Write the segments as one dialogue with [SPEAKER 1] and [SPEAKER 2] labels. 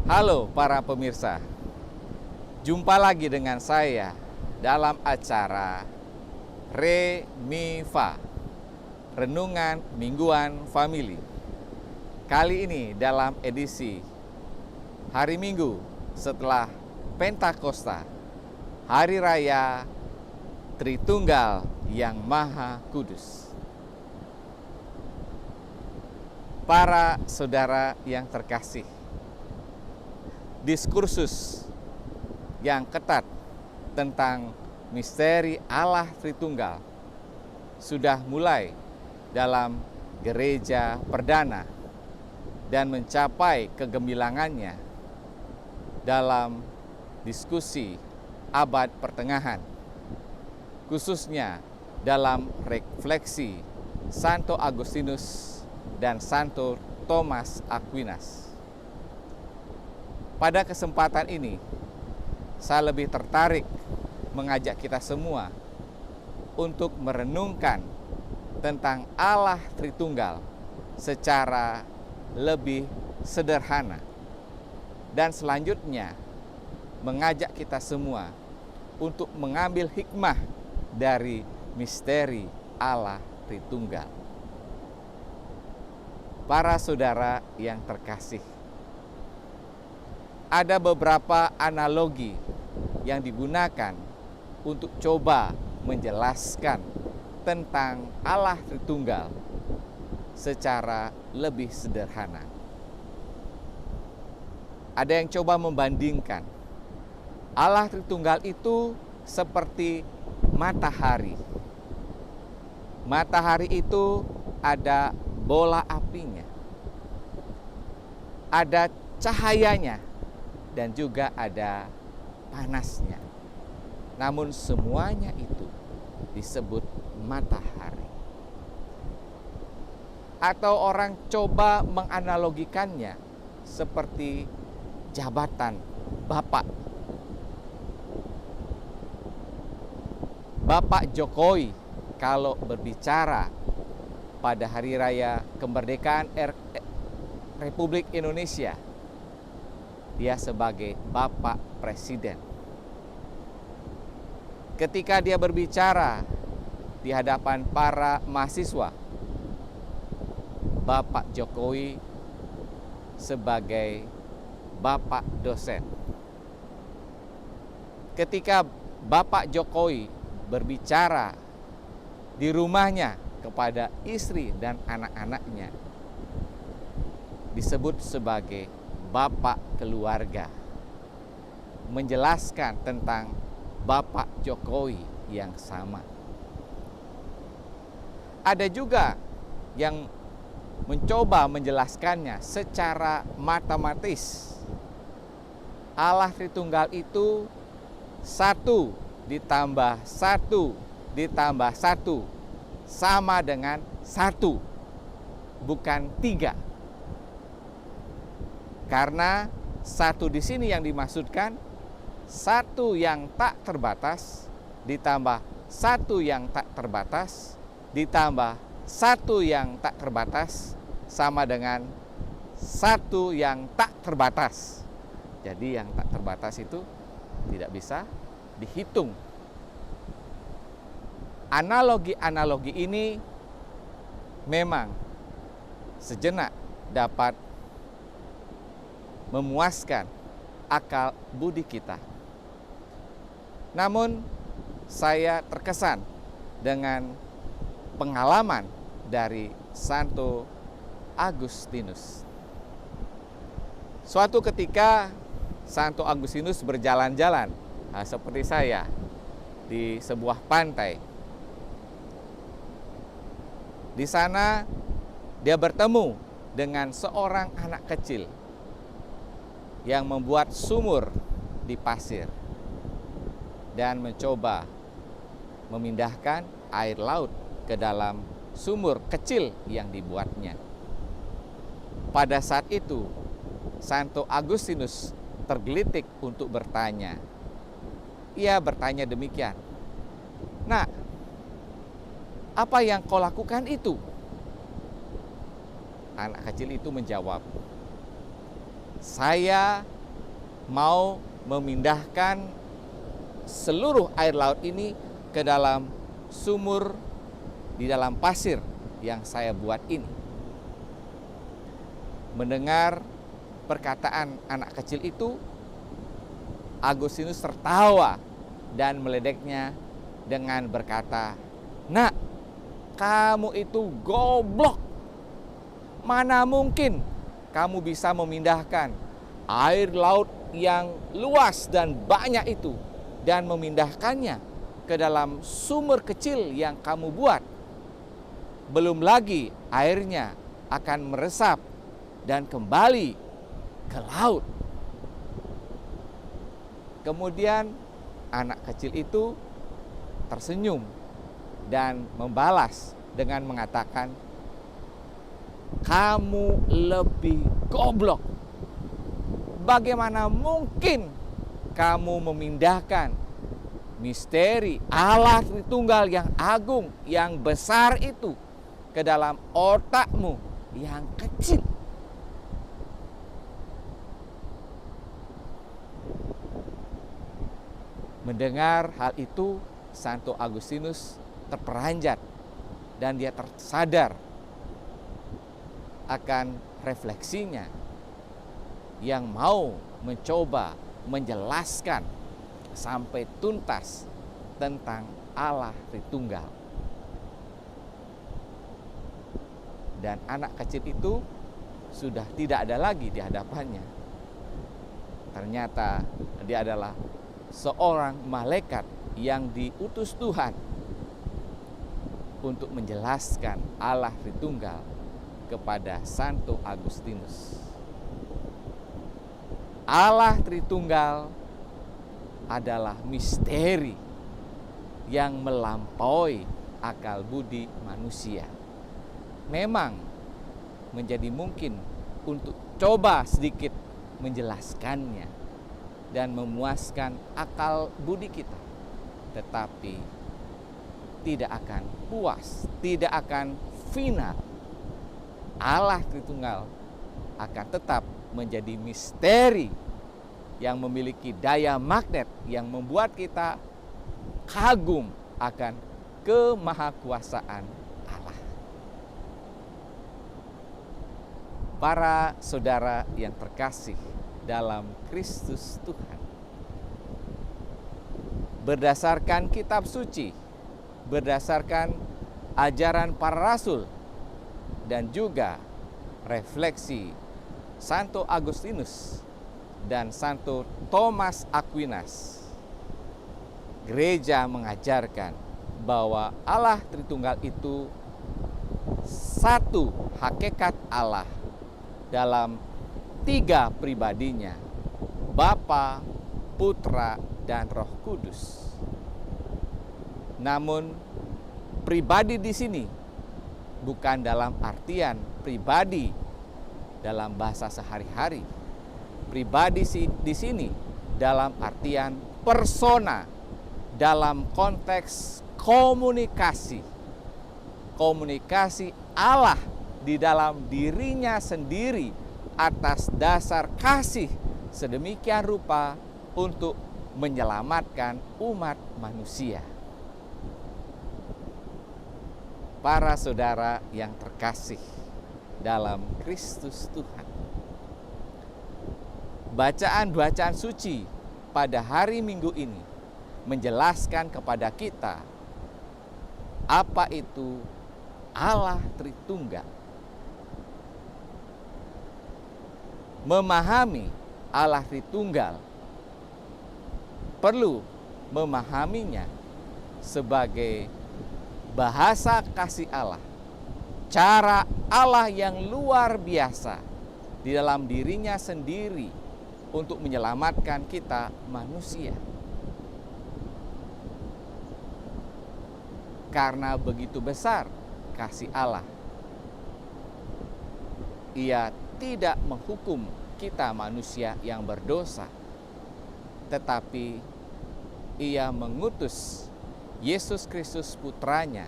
[SPEAKER 1] Halo para pemirsa, jumpa lagi dengan saya dalam acara Re Mi Fa, Renungan Mingguan Famili. Kali ini dalam edisi hari Minggu setelah Pentakosta, Hari Raya Tritunggal yang Maha Kudus. Para saudara yang terkasih, diskursus yang ketat tentang misteri Allah Tritunggal sudah mulai dalam gereja perdana dan mencapai kegemilangannya dalam diskusi abad pertengahan, khususnya dalam refleksi Santo Agustinus dan Santo Thomas Aquinas. Pada kesempatan ini, saya lebih tertarik mengajak kita semua untuk merenungkan tentang Allah Tritunggal secara lebih sederhana. Dan selanjutnya, mengajak kita semua untuk mengambil hikmah dari misteri Allah Tritunggal. Para saudara yang terkasih, ada beberapa analogi yang digunakan untuk coba menjelaskan tentang Allah Tritunggal secara lebih sederhana. Ada yang coba membandingkan Allah Tritunggal itu seperti matahari. Matahari itu ada bola apinya, ada cahayanya, dan juga ada panasnya. Namun semuanya itu disebut matahari. Atau orang coba menganalogikannya seperti jabatan Bapak. Bapak Jokowi kalau berbicara pada Hari Raya Kemerdekaan Republik Indonesia, dia sebagai Bapak Presiden. Ketika dia berbicara di hadapan para mahasiswa, Bapak Jokowi sebagai Bapak dosen. Ketika Bapak Jokowi berbicara di rumahnya kepada istri dan anak-anaknya, disebut sebagai Bapak keluarga, menjelaskan tentang Bapak Jokowi yang sama. Ada juga yang mencoba menjelaskannya secara matematis. Allah Tritunggal itu 1 ditambah 1 ditambah 1 sama dengan 1, bukan 3. Karena 1 di sini yang dimaksudkan 1 yang tak terbatas ditambah 1 yang tak terbatas ditambah 1 yang tak terbatas sama dengan 1 yang tak terbatas. Jadi yang tak terbatas itu tidak bisa dihitung. Analogi-analogi ini memang sejenak dapat memuaskan akal budi kita. Namun saya terkesan dengan pengalaman dari Santo Agustinus. Suatu ketika Santo Agustinus berjalan-jalan seperti saya di sebuah pantai. Di sana dia bertemu dengan seorang anak kecil yang membuat sumur di pasir dan mencoba memindahkan air laut ke dalam sumur kecil yang dibuatnya. Pada saat itu, Santo Agustinus tergelitik untuk bertanya. Ia bertanya demikian, "Nak, apa yang kau lakukan itu?" Anak kecil itu menjawab, "Saya mau memindahkan seluruh air laut ini ke dalam sumur di dalam pasir yang saya buat ini. Mendengar perkataan anak kecil itu, Agustinus tertawa dan meledeknya dengan berkata, "Nak, kamu itu goblok. Mana mungkin kamu bisa memindahkan air laut yang luas dan banyak itu dan memindahkannya ke dalam sumur kecil yang kamu buat. Belum lagi airnya akan meresap dan kembali ke laut." Kemudian anak kecil itu tersenyum dan membalas dengan mengatakan, "Kamu lebih goblok. Bagaimana mungkin kamu memindahkan misteri Allah Tritunggal yang agung, yang besar itu ke dalam otakmu yang kecil?" Mendengar hal itu, Santo Agustinus terperanjat dan dia tersadar akan refleksinya yang mau mencoba menjelaskan sampai tuntas tentang Allah Tritunggal. Dan anak kecil itu sudah tidak ada lagi di hadapannya. Ternyata dia adalah seorang malaikat yang diutus Tuhan untuk menjelaskan Allah Tritunggal kepada Santo Agustinus. Allah Tritunggal adalah misteri yang melampaui akal budi manusia. Memang menjadi mungkin untuk coba sedikit menjelaskannya dan memuaskan akal budi kita, tetapi tidak akan puas, tidak akan final. Allah Tritunggal akan tetap menjadi misteri yang memiliki daya magnet yang membuat kita kagum akan kemahakuasaan Allah. Para saudara yang terkasih dalam Kristus Tuhan, berdasarkan kitab suci, berdasarkan ajaran para rasul, dan juga refleksi Santo Agustinus dan Santo Thomas Aquinas, gereja mengajarkan bahwa Allah Tritunggal itu satu hakikat Allah dalam tiga pribadinya, Bapa, Putra, dan Roh Kudus. Namun pribadi di sini bukan dalam artian pribadi dalam bahasa sehari-hari. Pribadi di sini dalam artian persona, dalam konteks komunikasi. Komunikasi Allah di dalam dirinya sendiri atas dasar kasih sedemikian rupa untuk menyelamatkan umat manusia. Para saudara yang terkasih dalam Kristus Tuhan, bacaan-bacaan suci pada hari Minggu ini menjelaskan kepada kita apa itu Allah Tritunggal. Memahami Allah Tritunggal perlu memahaminya sebagai bahasa kasih Allah, cara Allah yang luar biasa di dalam dirinya sendiri untuk menyelamatkan kita manusia. Karena begitu besar kasih Allah, Ia tidak menghukum kita manusia yang berdosa, tetapi Ia mengutus Yesus Kristus putranya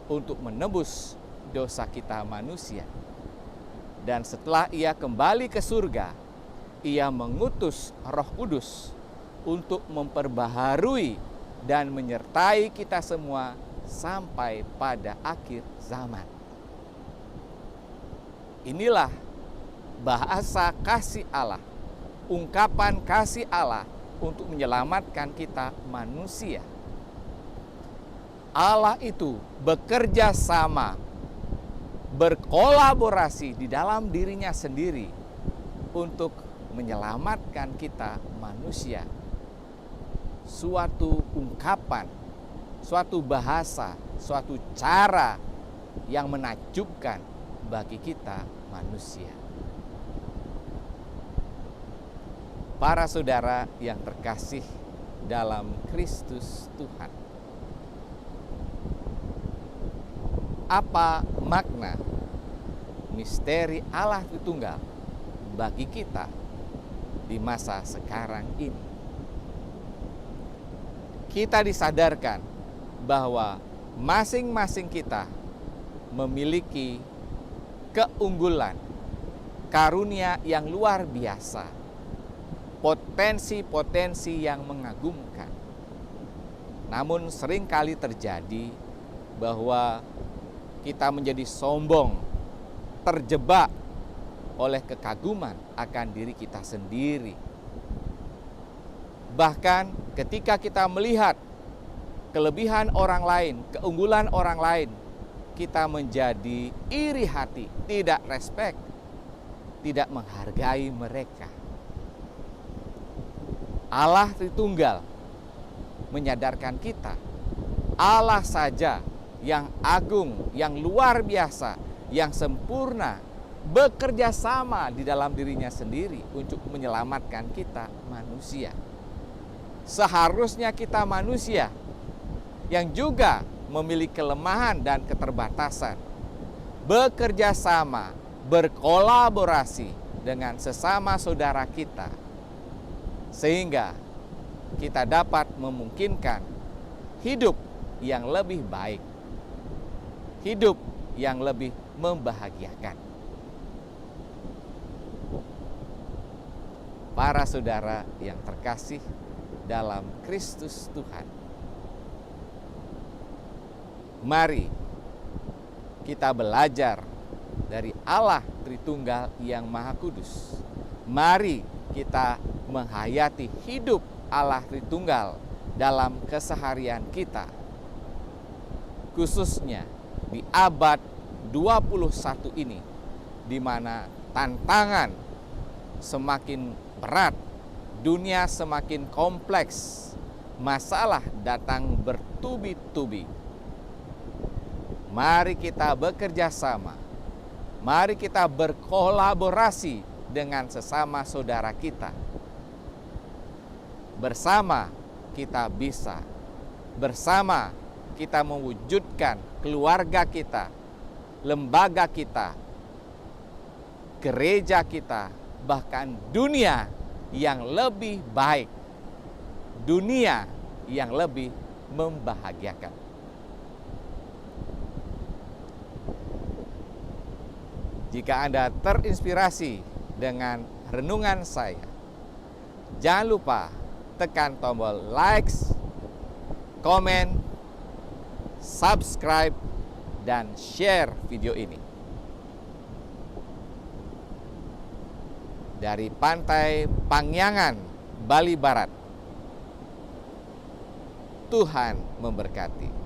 [SPEAKER 1] untuk menebus dosa kita manusia. Dan setelah Ia kembali ke surga, Ia mengutus Roh Kudus untuk memperbaharui dan menyertai kita semua sampai pada akhir zaman. Inilah bahasa kasih Allah, ungkapan kasih Allah untuk menyelamatkan kita manusia. Allah itu bekerja sama, berkolaborasi di dalam dirinya sendiri untuk menyelamatkan kita manusia. Suatu ungkapan, suatu bahasa, suatu cara yang menakjubkan bagi kita manusia. Para saudara yang terkasih dalam Kristus Tuhan, apa makna misteri Allah Tritunggal bagi kita di masa sekarang ini? Kita disadarkan bahwa masing-masing kita memiliki keunggulan, karunia yang luar biasa, potensi-potensi yang mengagumkan. Namun seringkali terjadi bahwa kita menjadi sombong, terjebak oleh kekaguman akan diri kita sendiri. Bahkan ketika kita melihat kelebihan orang lain, keunggulan orang lain, kita menjadi iri hati, tidak respek, tidak menghargai mereka. Allah Tritunggal menyadarkan kita, Allah saja yang agung, yang luar biasa, yang sempurna, bekerja sama di dalam dirinya sendiri untuk menyelamatkan kita manusia. Seharusnya kita manusia yang juga memiliki kelemahan dan keterbatasan, bekerja sama, berkolaborasi dengan sesama saudara kita, sehingga kita dapat memungkinkan hidup yang lebih baik, hidup yang lebih membahagiakan. Para saudara yang terkasih dalam Kristus Tuhan, mari kita belajar dari Allah Tritunggal yang Maha Kudus. Mari kita menghayati hidup Allah Tritunggal dalam keseharian kita, khususnya di abad 21 ini, di mana tantangan semakin berat, dunia semakin kompleks, masalah datang bertubi-tubi. Mari kita bekerja sama, mari kita berkolaborasi dengan sesama saudara kita. Bersama kita bisa, bersama kita mewujudkan keluarga kita, lembaga kita, gereja kita, bahkan dunia yang lebih baik, dunia yang lebih membahagiakan. Jika Anda terinspirasi dengan renungan saya, jangan lupa tekan tombol likes, komen, subscribe, dan share video ini. Dari Pantai Pangyangan, Bali Barat, Tuhan memberkati.